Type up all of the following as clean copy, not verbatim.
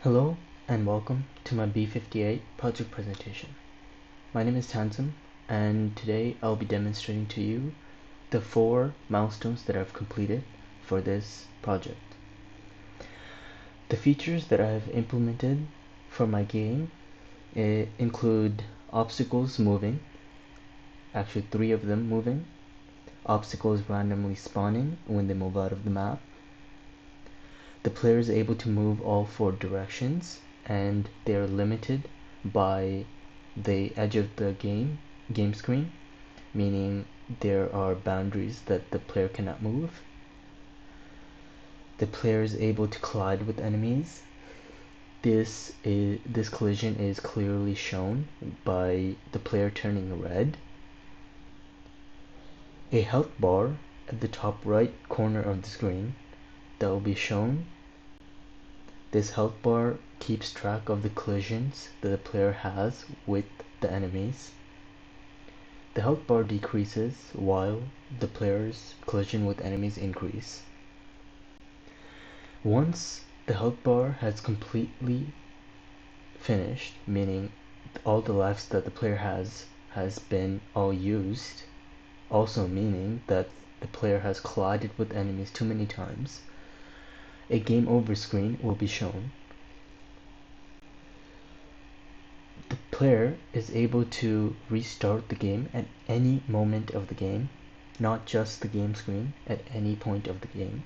Hello and welcome to my B58 project presentation. My name is Tanzim and today I'll be demonstrating to you the 4 milestones that I've completed for this project. The features that I have implemented for my game include obstacles moving, actually 3 of them moving, obstacles randomly spawning when they move out of the map. The player is able to move all 4 directions and they are limited by the edge of the game screen, meaning there are boundaries that the player cannot move. The player is able to collide with enemies. This collision is clearly shown by the player turning red. A health bar at the top right corner of the screen that will be shown. This health bar keeps track of the collisions that the player has with the enemies. The health bar decreases while the player's collision with enemies increase. Once the health bar has completely finished, meaning all the lives that the player has been all used, also meaning that the player has collided with enemies too many times, a game over screen will be shown. The player is able to restart the game at any moment of the game, not just the game screen, at any point of the game.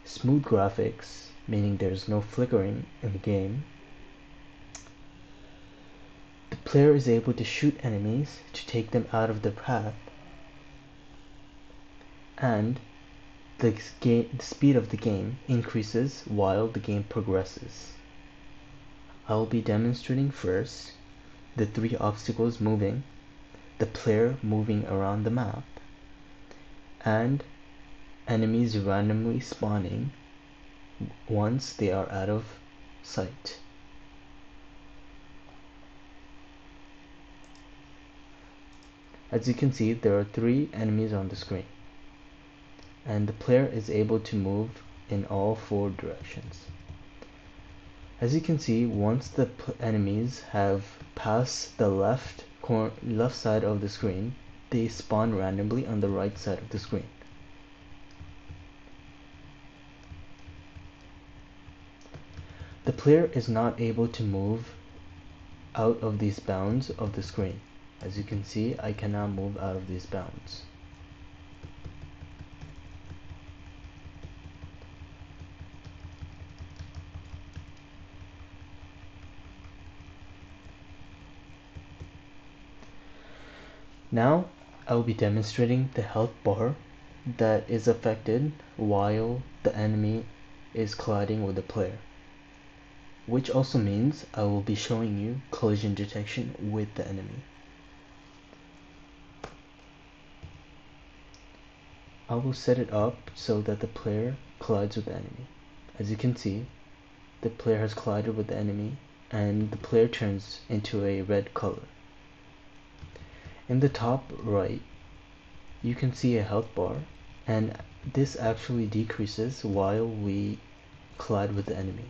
Smooth graphics, meaning there's no flickering in the game. The player is able to shoot enemies to take them out of their path, and the speed of the game increases while the game progresses. I will be demonstrating first the 3 obstacles moving, the player moving around the map, and enemies randomly spawning once they are out of sight. As you can see, there are 3 enemies on the screen, and the player is able to move in all 4 directions. As you can see, once the enemies have passed the left side of the screen, they spawn randomly on the right side of the screen. The player is not able to move out of these bounds of the screen. As you can see, I cannot move out of these bounds. Now I will be demonstrating the health bar that is affected while the enemy is colliding with the player, which also means I will be showing you collision detection with the enemy. I will set it up so that the player collides with the enemy. As you can see, the player has collided with the enemy and the player turns into a red color. In the top right, you can see a health bar, and this actually decreases while we collide with the enemy.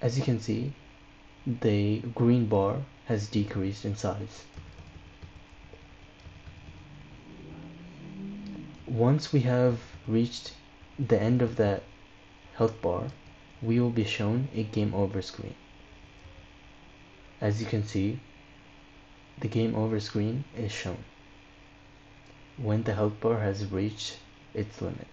As you can see, the green bar has decreased in size. Once we have reached the end of that health bar, we will be shown a game over screen. As you can see, the game over screen is shown when the health bar has reached its limit.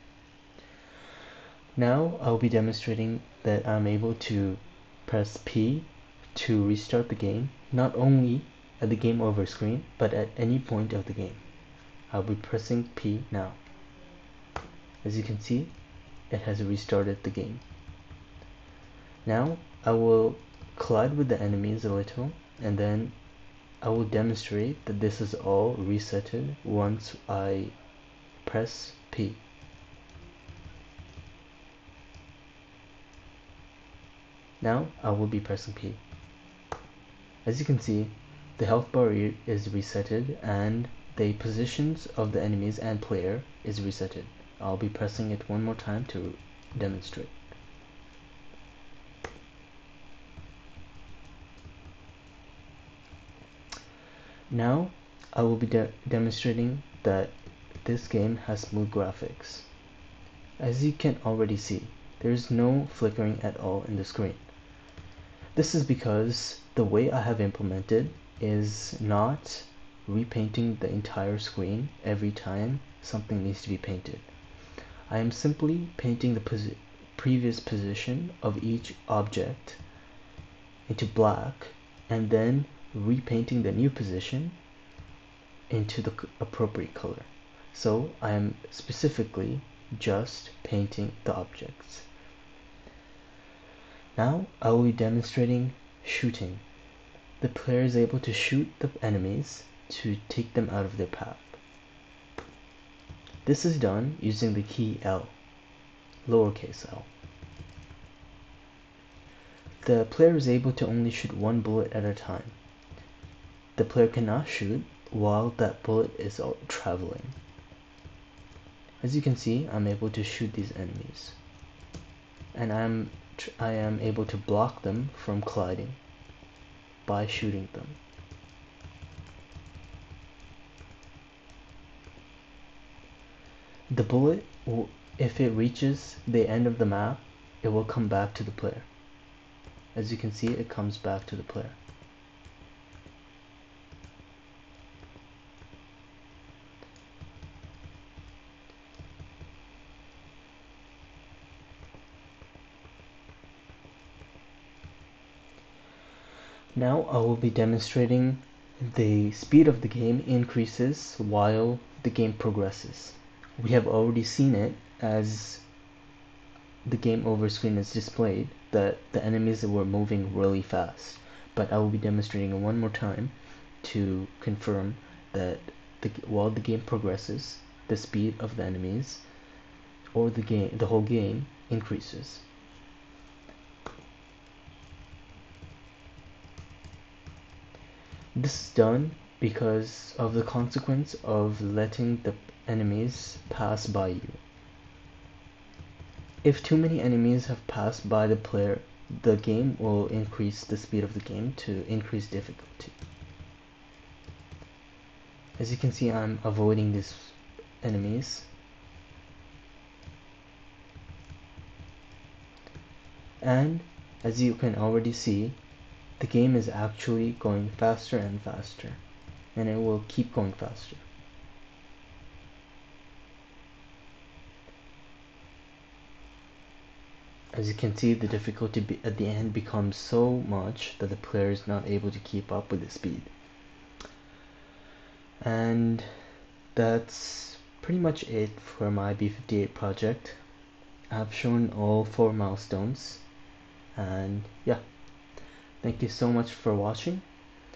Now I'll be demonstrating that I'm able to press P to restart the game, not only at the game over screen, but at any point of the game. I'll be pressing P now. As you can see, it has restarted the game. Now I will collide with the enemies a little, and then I will demonstrate that this is all resetted once I press P. Now I will be pressing P. As you can see, the health bar is resetted and the positions of the enemies and player is resetted. I'll be pressing it one more time to demonstrate. Now I will be demonstrating that this game has smooth graphics. As you can already see, there is no flickering at all in the screen. This is because the way I have implemented is not repainting the entire screen every time something needs to be painted. I am simply painting the previous position of each object into black and then repainting the new position into the appropriate color. So I am specifically just painting the objects. Now I will be demonstrating shooting. The player is able to shoot the enemies to take them out of their path. This is done using the key L, lowercase l. The player is able to only shoot one bullet at a time. The player cannot shoot while that bullet is traveling. As you can see, I'm able to shoot these enemies, and I am able to block them from colliding by shooting them. The bullet, if it reaches the end of the map, it will come back to the player. As you can see, it comes back to the player. Now I will be demonstrating the speed of the game increases while the game progresses. We have already seen it as the game over screen is displayed that the enemies were moving really fast, but I will be demonstrating it one more time to confirm that while the game progresses, the speed of the enemies or the whole game increases. This is done because of the consequence of letting the enemies pass by you. If too many enemies have passed by the player, the game will increase the speed of the game to increase difficulty. As you can see, I'm avoiding these enemies. And as you can already see, the game is actually going faster and faster, and it will keep going faster. As you can see, the difficulty at the end becomes so much that the player is not able to keep up with the speed. And that's pretty much it for my B58 project. I've shown all 4 milestones, and yeah, thank you so much for watching.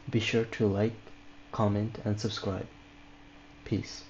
Be sure to like, comment, and subscribe. Peace.